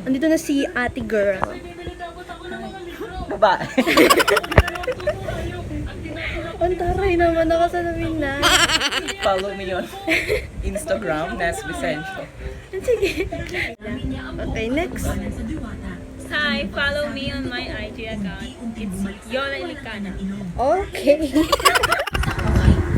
Andito na si ate girl. Babae. Ang taray naman, nakasalamin na. Follow me on Instagram, Nas Vicencio. Sige. Okay, next. Hi, follow me on my IG account. It's Yola Ilicana. Okay.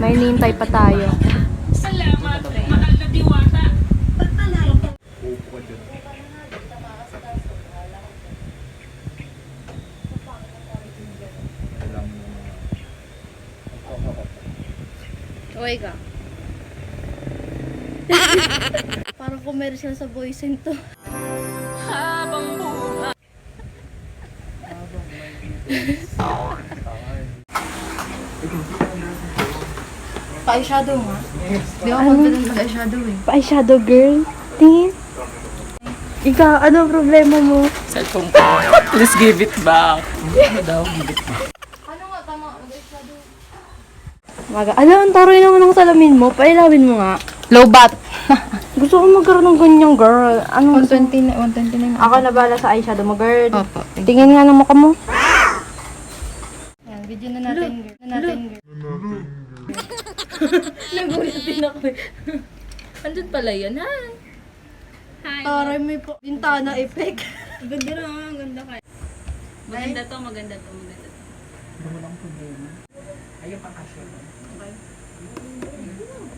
May nintay pa tayo. Salamat, mahal na diwata. Okay ka. Parang commercial sa boysen to. Habang buhay. Pa-eyeshadow nga. Di ako confident mag-eyeshadow eh. Pa-eyeshadow girl. Tingin. Ikaw, ano problema mo? Cellphone ko. Please give it back. Ano daw, give it back. Ano nga, tama, mag-eyeshadow. Ano, ang taroy naman ng salamin mo. Pailawin mo nga. Low bat. Gusto ko magkaroon ng ganyang girl. Ano? 129. Ako na bala sa eyeshadow mo, girl. Opo. Tingin nga ng mukha mo. Yan, video na natin, girl. Nagulat din ako eh. Andun pala yun, ha? Hi. Taray, may bintana effect. Ganda na, ang ganda ka. Maganda to, maganda to, maganda to. Walang problema. Ayun pang kasya.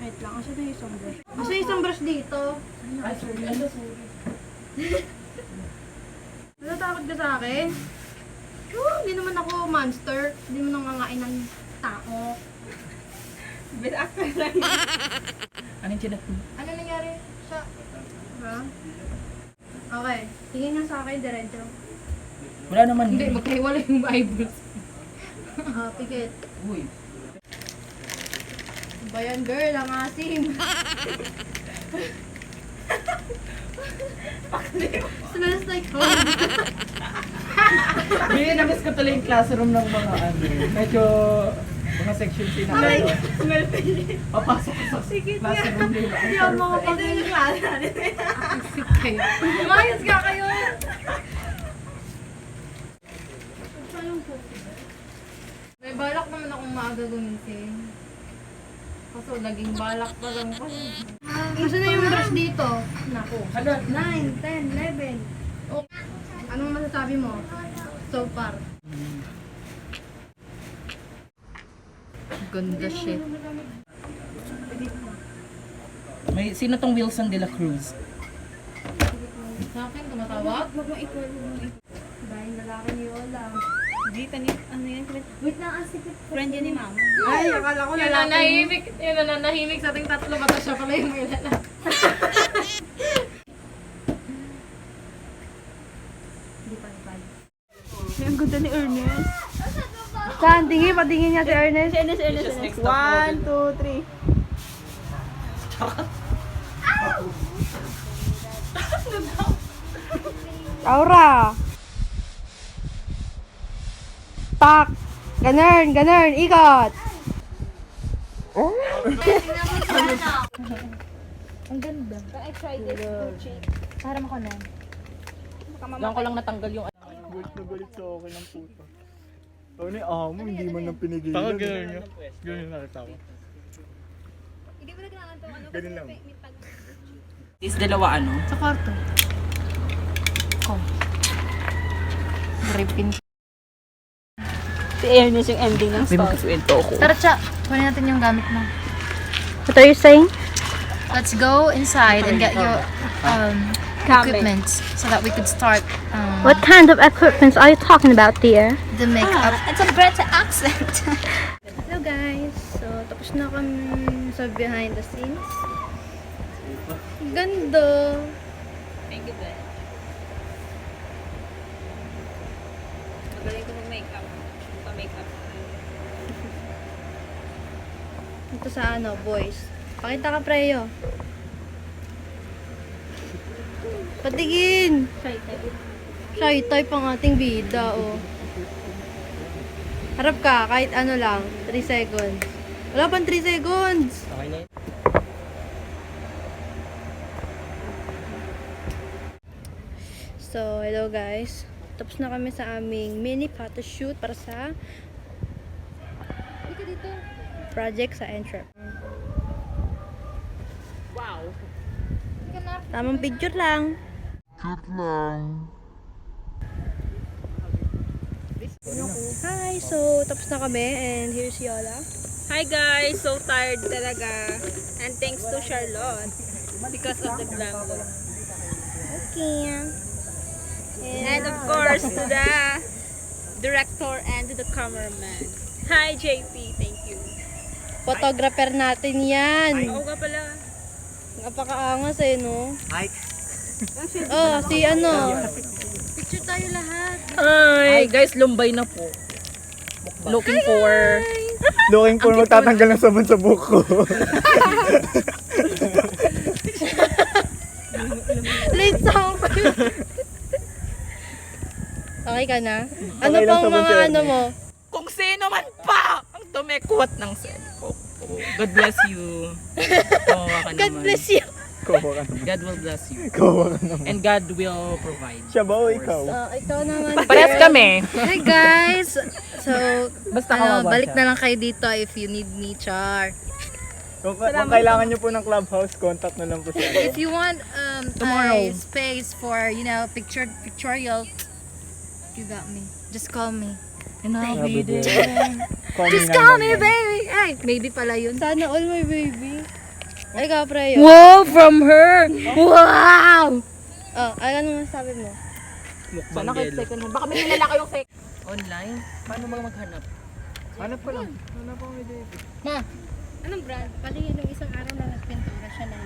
Wait lang, asa na yung isang brush? Asa yung isang brush dito? Ay, sorry. Ano, sorry. Natatakot ka sa akin? Hindi naman ako monster. Hindi mo nangangain ng tao. Bitak ka lang. Anong chinat mo? Ano nangyari sa... Ha? Okay. Tingin nga sa akin, diretso. Wala naman. Hindi, magkahiwala yung eyebrows. Pikit. Uy. Ba yan, girl? Ang asim. Smells like home. Hindi, namiss ko tuloy yung classroom ng mga medyo mga section C na Ay, ano. smell pa yun. Papasok ko sa classroom nila. Hindi ako makapagod. Ito yung klase natin. Isip kayo. Umayos ka kayo. May balak naman akong maaga gumising. Kaso naging balak pa lang ko. Kasi na yung brush dito. Naku. 9, 10, 11. Oh. Anong masasabi mo? So far. Ganda shit. May sino tong Wilson de la Cruz? Sa akin, tumatawag. Huwag mong equal. Dahil lalaki ni Yola. Hindi, ano yan? Wait na, asipit. Friend yan ni Mama. Ay, akala ko Yun na nahimik. Yun na nahimik sa ating tatlo. Bata siya pala yung may lalaki. Hindi pa ipal. Ang ganda ni Ernest. Saan? Tingin, patingin niya si Ernest. Ernest. 1, 2, 3. Aura. Tak. Ganun, ganun. Ikot. Ang ganda. I tried this. Para mo ko na. Diyan ko lang natanggal yung gulit na gulit sa akin ng puta. Tony, mo, hindi man lang pinigilan. Taka gano'n niya. Gano'n na tawa. Hindi mo na kailangan to. Ano? Ganun lang. Is dalawa ano? Sa kwarto. Oh. Ripin. Si Ernest yung ending ng May story. magkasuwento ako. Tara, Cha. Kunin natin yung gamit mo. What are you saying? Let's go inside and get your equipment so that we could start What kind of equipment are you talking about, dear? the makeup. It's a British accent. Hello guys. So, tapos na kami sa behind the scenes. Ganda. Thank you, Ben. Magaling ko ng makeup. Pa-makeup. Ito sa ano, boys. Pakita ka, Preyo. Patigin! Try tayo. Shy type ang ating bida, oh. Harap ka, kahit ano lang. 3 seconds. Wala pang 3 seconds! Okay na yun. So, hello guys. Tapos na kami sa aming mini photo shoot para sa project sa Entrep. Wow. Tamang picture lang. Hi! So, tapos na kami and here's Yola. Hi guys, so tired talaga. And thanks to Charlotte because of the glam look. Okay. And of course to the director and to the cameraman. Hi JP, thank you. Photographer natin yan. Oo nga pala. Napakaangas eh, no? Hi. Oh, si ano? Picture tayo lahat. Hi guys, lumbay na po. Looking for... Looking for magtatanggal ng sabon sa buhok ko. Late song pa yun. Okay ka na? Ano Okay lang pang sa mga bunso ano yan, mo? Kung sino man pa ang tumekwat ng cellphone ko. God bless you. Kawawa ka God naman. bless you. Kawawa ka naman. God will bless you. Kawawa ka naman. And God will provide. Siya ba o ikaw? Ikaw naman. Parehas kami. Hi guys! So, Basta kawawa balik siya. na lang kayo dito if you need me, Char. Kung kailangan nyo po ng clubhouse, contact na lang po siya. If you want Tomorrow. a space for, pictorial, you got me. Just call me. And I'll Sabi be din. there. Just call me, baby! Ay, baby pala yun. Sana all my baby. Ay ka, Preyo. Wow, from her! Wow! Oh, ano masabi mo? Sana kahit second hand. Baka may nilala kayong fake. Online? Paano ba maghanap? Hanap ko lang. Hanap ko may David. Ma, Anong brand? Pali nung isang araw na nagpintura siya ng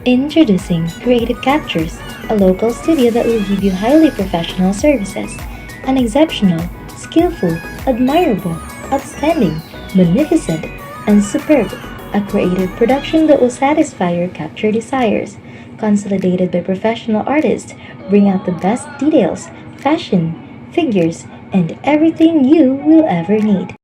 Introducing Creative Captures, a local studio that will give you highly professional services. An exceptional, skillful, admirable, outstanding, magnificent, and superb. A creative production that will satisfy your capture desires. Consolidated by professional artists, bring out the best details, fashion, figures, and everything you will ever need.